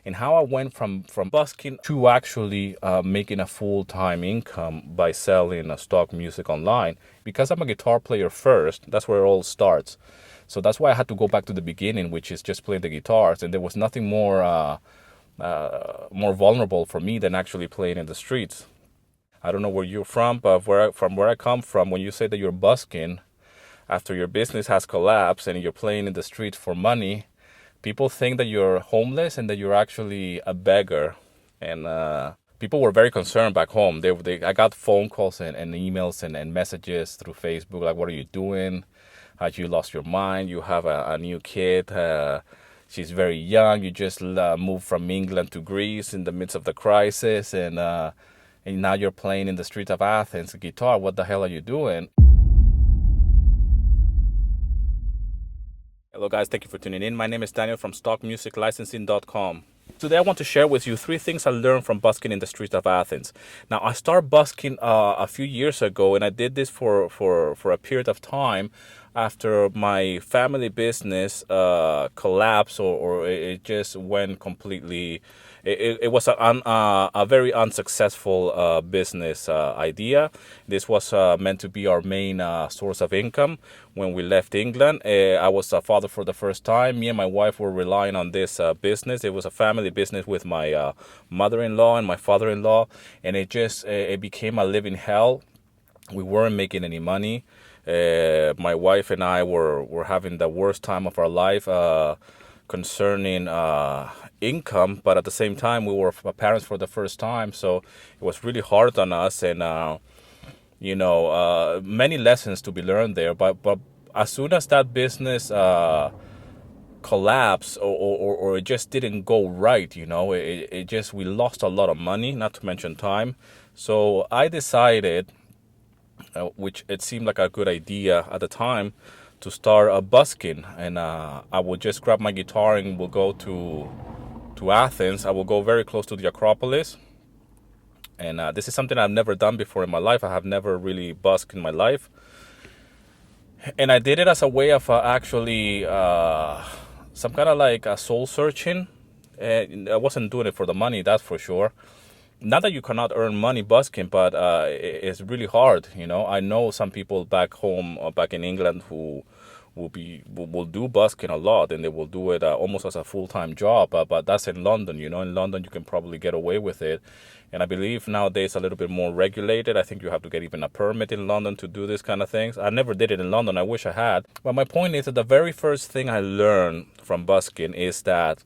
and how I went from busking to actually making a full-time income by selling stock music online. Because I'm a guitar player first, that's where it all starts. So that's why I had to go back to the beginning, which is just playing the guitars, and there was nothing more vulnerable for me than actually playing in the streets. I don't know where you're from, but from where I come from, when you say that you're busking after your business has collapsed and you're playing in the streets for money, people think that you're homeless and that you're actually a beggar. And people were very concerned back home. I got phone calls and emails and messages through Facebook, like, what are you doing? Had you lost your mind? You have a new kid. She's very young. You just moved from England to Greece in the midst of the crisis. And now you're playing in the streets of Athens guitar. What the hell are you doing? Hello, guys. Thank you for tuning in. My name is Daniel from stockmusiclicensing.com. Today, I want to share with you 3 things I learned from busking in the streets of Athens. Now, I started busking a few years ago, and I did this for a period of time after my family business collapsed, or it just went completely. It was a very unsuccessful business idea. This was meant to be our main source of income. When we left England, I was a father for the first time. Me and my wife were relying on this business. It was a family business with my mother-in-law and my father-in-law, and it became a living hell. We weren't making any money. My wife and I were having the worst time of our life concerning income, but at the same time, we were parents for the first time, so it was really hard on us, and many lessons to be learned there. But as soon as that business collapsed, or it just didn't go right, we lost a lot of money, not to mention time. So I decided, which it seemed like a good idea at the time, to start a busking, and I would just grab my guitar and we'll go to Athens. I will go very close to the Acropolis, and this is something I've never done before in my life. I have never really busked in my life, and I did it as a way of actually some kind of like a soul searching. And I wasn't doing it for the money, that's for sure. Not that you cannot earn money busking, but it's really hard. I know some people back home, back in England, who will do busking a lot, and they will do it almost as a full-time job. But that's in London. In London you can probably get away with it, and I believe nowadays a little bit more regulated. I think you have to get even a permit in London to do this kind of things. I never did it in London. I wish I had. But my point is that the very first thing I learned from busking is that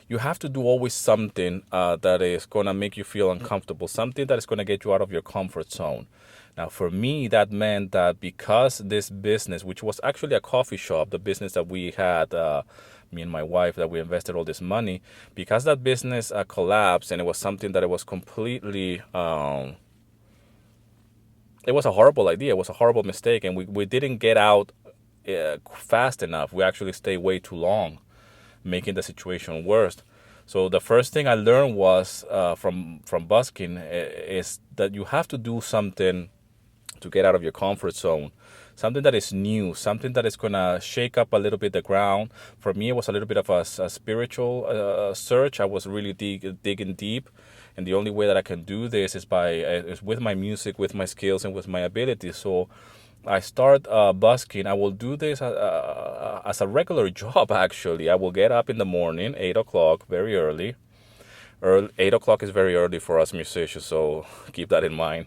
you have to do always something that is going to make you feel uncomfortable, something that is going to get you out of your comfort zone. Now, for me, that meant that because this business, which was actually a coffee shop, the business that we had, me and my wife, that we invested all this money, because that business collapsed, and it was something that it was completely, it was a horrible idea. It was a horrible mistake, and we didn't get out fast enough. We actually stayed way too long, making the situation worse. So the first thing I learned was from busking is that you have to do something to get out of your comfort zone, something that is new, something that is going to shake up a little bit the ground. For me, it was a little bit of a spiritual search. I was really digging deep, and the only way that I can do this is with my music, with my skills, and with my abilities. So I start busking. I will do this as a regular job, actually. I will get up in the morning, 8 o'clock, very early. 8 o'clock is very early for us musicians, so keep that in mind.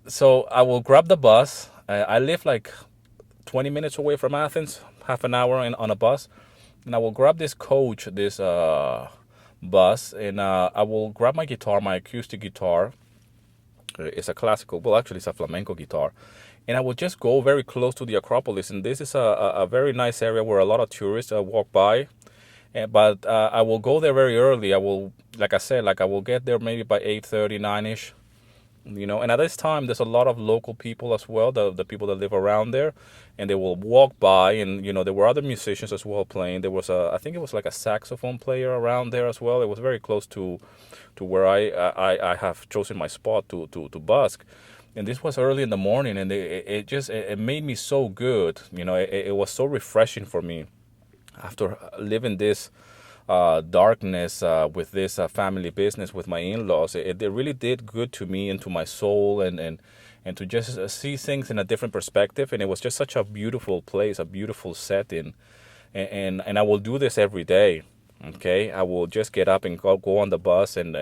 So I will grab the bus. I live like 20 minutes away from Athens, half an hour on a bus. And I will grab this coach, this bus, and I will grab my guitar, my acoustic guitar. It's a classical, well, actually it's a flamenco guitar. And I will just go very close to the Acropolis. And this is a very nice area where a lot of tourists walk by. But I will go there very early. I will, like I said, I will get there maybe by 8:30, 9-ish. And at this time, there's a lot of local people as well, the people that live around there. And they will walk by, and, there were other musicians as well playing. There was I think it was like a saxophone player around there as well. It was very close to where I have chosen my spot to busk. And this was early in the morning, and it made me so good. It was so refreshing for me after living this darkness with this family business with my in-laws, it really did good to me and to my soul, and to just see things in a different perspective. And it was just such a beautiful place, a beautiful setting. And I will do this every day. Okay, I will just get up and go on the bus, and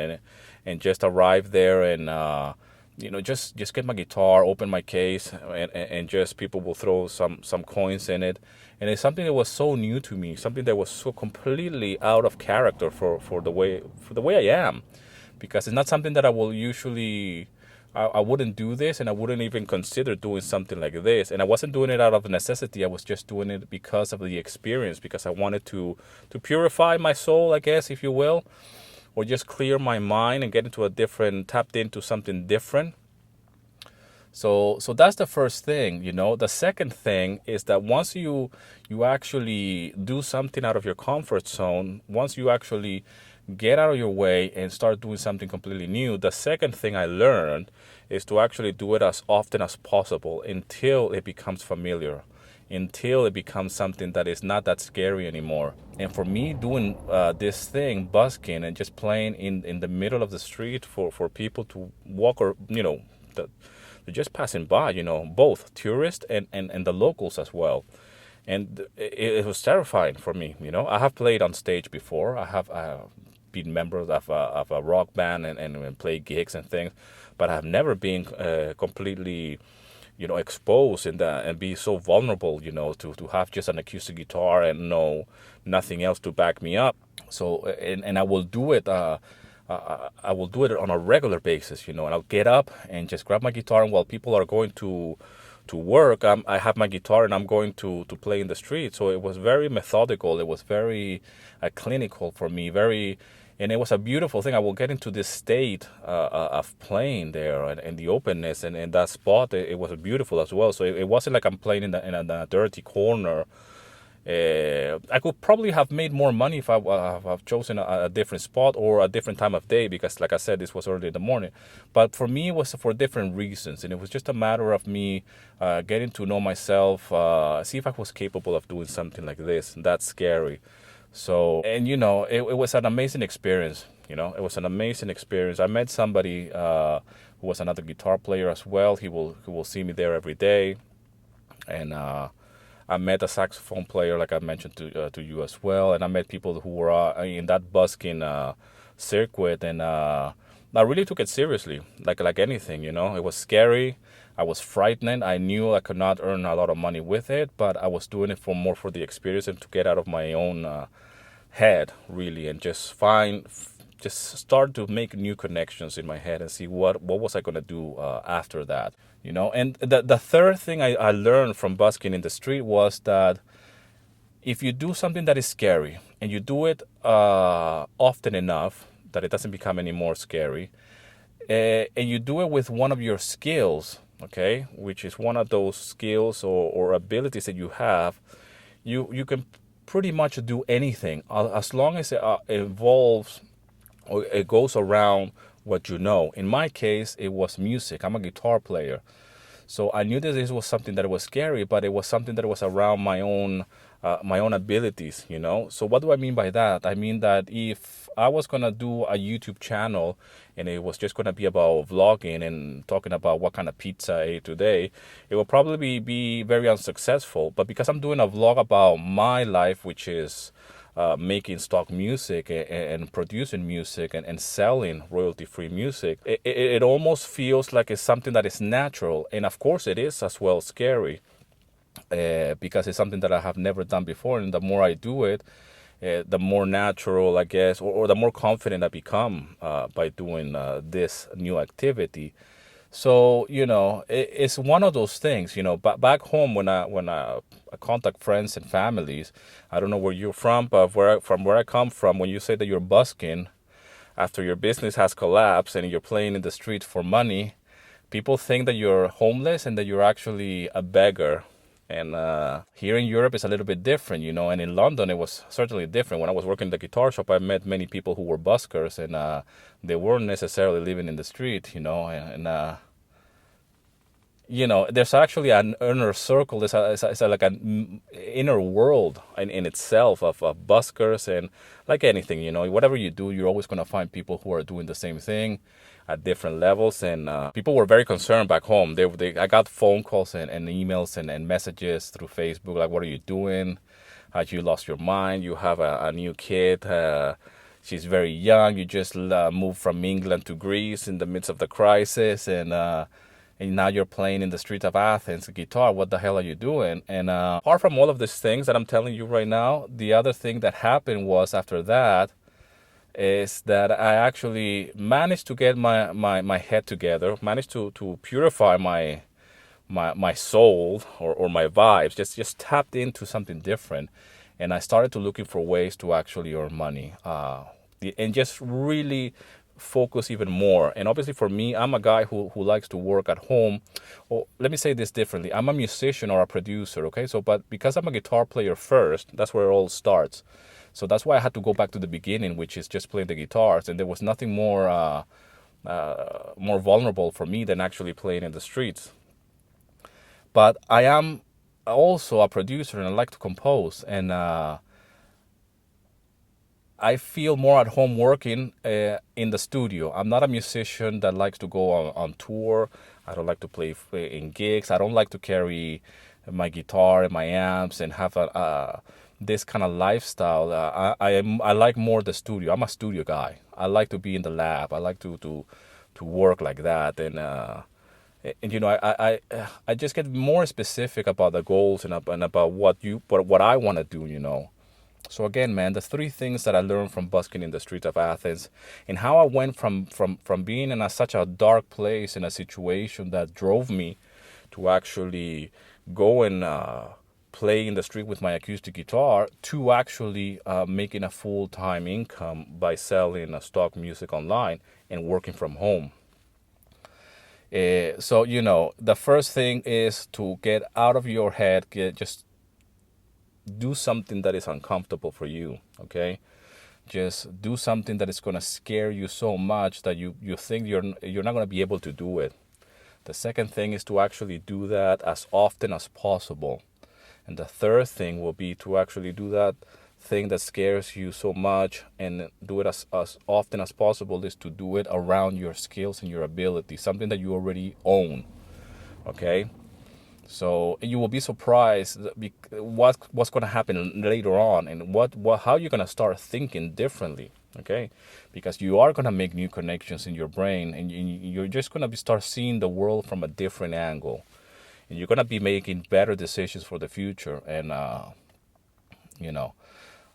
just arrive there, and just get my guitar, open my case, and just people will throw some coins in it. And it's something that was so new to me, something that was so completely out of character for the way I am, because it's not something that I will usually. I wouldn't do this, and I wouldn't even consider doing something like this. And I wasn't doing it out of necessity. I was just doing it because of the experience, because I wanted to purify my soul, I guess, if you will, or just clear my mind and get into tapped into something different. So that's the first thing, The second thing is that once you actually do something out of your comfort zone, once you actually get out of your way and start doing something completely new, the second thing I learned is to actually do it as often as possible until it becomes familiar, until it becomes something that is not that scary anymore. And for me, doing this thing, busking, and just playing in the middle of the street for people to walk, or the, they're just passing by, both tourists and the locals as well. And it was terrifying for me, I have played on stage before. I have been members of a rock band, and played gigs and things, but I have never been completely, exposed and be so vulnerable, to have just an acoustic guitar and nothing else to back me up. So, and I will do it. I will do it on a regular basis, and I'll get up and just grab my guitar, and while people are going to work, I have my guitar and I'm going to play in the street. So it was very methodical. It was very clinical for me, and it was a beautiful thing. I will get into this state of playing there, and the openness, and that spot, it was beautiful as well. So it wasn't like I'm playing in a dirty corner. I could probably have made more money if I've chosen a different spot or a different time of day, because, like I said, this was early in the morning. But for me, it was for different reasons, and it was just a matter of me getting to know myself, see if I was capable of doing something like this. That's scary. So, and it was an amazing experience. It was an amazing experience. I met somebody who was another guitar player as well. He will see me there every day, and I met a saxophone player, like I mentioned to you as well, and I met people who were in that busking circuit, and I really took it seriously, like anything, It was scary. I was frightened. I knew I could not earn a lot of money with it, but I was doing it for the experience and to get out of my own head, really, and just start to make new connections in my head and see what was I going to do after that. And the third thing I learned from busking in the street was that if you do something that is scary and you do it often enough that it doesn't become any more scary, and you do it with one of your skills, okay, which is one of those skills or abilities that you have, you can pretty much do anything as long as it involves or it goes around what you know. In my case, it was music. I'm a guitar player. So I knew that this was something that was scary, but it was something that was around my own abilities, So what do I mean by that? I mean that if I was going to do a YouTube channel and it was just going to be about vlogging and talking about what kind of pizza I ate today, it will probably be very unsuccessful. But because I'm doing a vlog about my life, which is making stock music and producing music and selling royalty-free music, it almost feels like it's something that is natural. And of course it is as well scary, because it's something that I have never done before. And the more I do it, the more natural, I guess, or the more confident I become by doing this new activity. So, it's one of those things, But back home, when I contact friends and families, I don't know where you're from, but from where I come from, when you say that you're busking after your business has collapsed and you're playing in the street for money, people think that you're homeless and that you're actually a beggar. And here in Europe, it's a little bit different, And in London, it was certainly different. When I was working in the guitar shop, I met many people who were buskers, and they weren't necessarily living in the street, And there's actually an inner circle. It's like an inner world in itself of buskers, and like anything, whatever you do, you're always going to find people who are doing the same thing at different levels. And people were very concerned back home. I got phone calls and emails and messages through Facebook, like, what are you doing? Had you lost your mind? You have a new kid. She's very young. You just moved from England to Greece in the midst of the crisis, and now you're playing in the streets of Athens guitar. What the hell are you doing? And apart from all of these things that I'm telling you right now, the other thing that happened was after that is that I actually managed to get my head together, managed to purify my soul or my vibes, just tapped into something different. And I started to looking for ways to actually earn money and just really focus even more. And obviously for me, I'm a guy who likes to work at home. Or let me say this differently. I'm a musician or a producer, okay? But because I'm a guitar player first, that's where it all starts. So that's why I had to go back to the beginning, which is just playing the guitars. And there was nothing more vulnerable for me than actually playing in the streets. But I am also a producer, and I like to compose. And I feel more at home working in the studio. I'm not a musician that likes to go on tour. I don't like to play in gigs. I don't like to carry my guitar and my amps and have this kind of lifestyle. I like more the studio. I'm a studio guy. I like to be in the lab. I like to work like that. And I just get more specific about the goals and about what I want to do. So again, man, the three things that I learned from busking in the streets of Athens, and how I went from being in such a dark place, in a situation that drove me to actually go and play in the street with my acoustic guitar, to actually making a full-time income by selling stock music online and working from home. So the first thing is to get out of your head, just do something that is uncomfortable for you, okay? Just do something that is going to scare you so much that you think you're not going to be able to do it. The second thing is to actually do that as often as possible. And the third thing will be to actually do that thing that scares you so much and do it as often as possible, is to do it around your skills and your ability, something that you already own, okay? So you will be surprised what's going to happen later on, and how you're going to start thinking differently, okay? Because you are going to make new connections in your brain, and you're just going to start seeing the world from a different angle, and you're going to be making better decisions for the future. And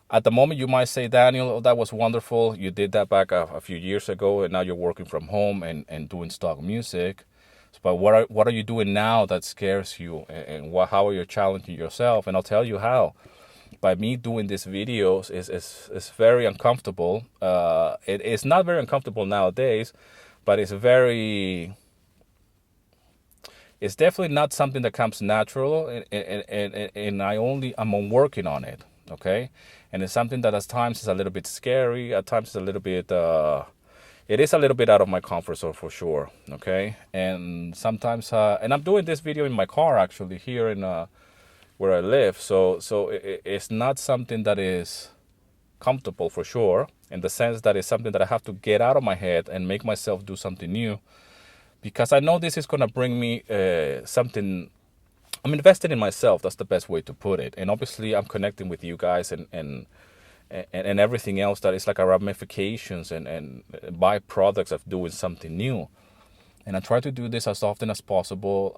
at the moment you might say, Daniel, oh, that was wonderful. You did that back a few years ago, and now you're working from home and doing stock music. But what are you doing now that scares you, and how are you challenging yourself? And I'll tell you how. By me doing these videos is very uncomfortable. It is not very uncomfortable nowadays, but it's definitely not something that comes natural, and I'm working on it, okay? And it's something that at times is a little bit scary, at times it's a little bit it is a little bit out of my comfort zone for sure, okay? And sometimes, and I'm doing this video in my car actually, here in where I live. So it's not something that is comfortable for sure, in the sense that it's something that I have to get out of my head and make myself do something new, because I know this is going to bring me something. I'm invested in myself. That's the best way to put it. And obviously I'm connecting with you guys and everything else that is like a ramifications and byproducts of doing something new. And I try to do this as often as possible.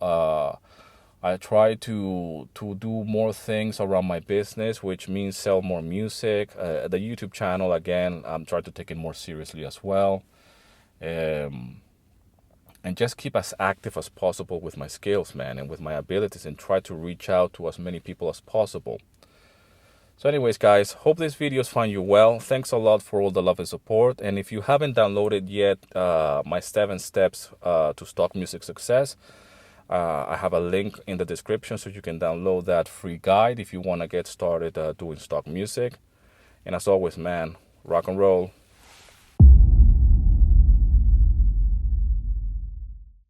I try to do more things around my business, which means sell more music. The YouTube channel, again, I'm trying to take it more seriously as well. And just keep as active as possible with my skills, man, and with my abilities, and try to reach out to as many people as possible. So anyways, guys, hope these videos find you well. Thanks a lot for all the love and support. And if you haven't downloaded yet my 7 steps to stock music success, I have a link in the description so you can download that free guide if you want to get started doing stock music. And as always, man, rock and roll.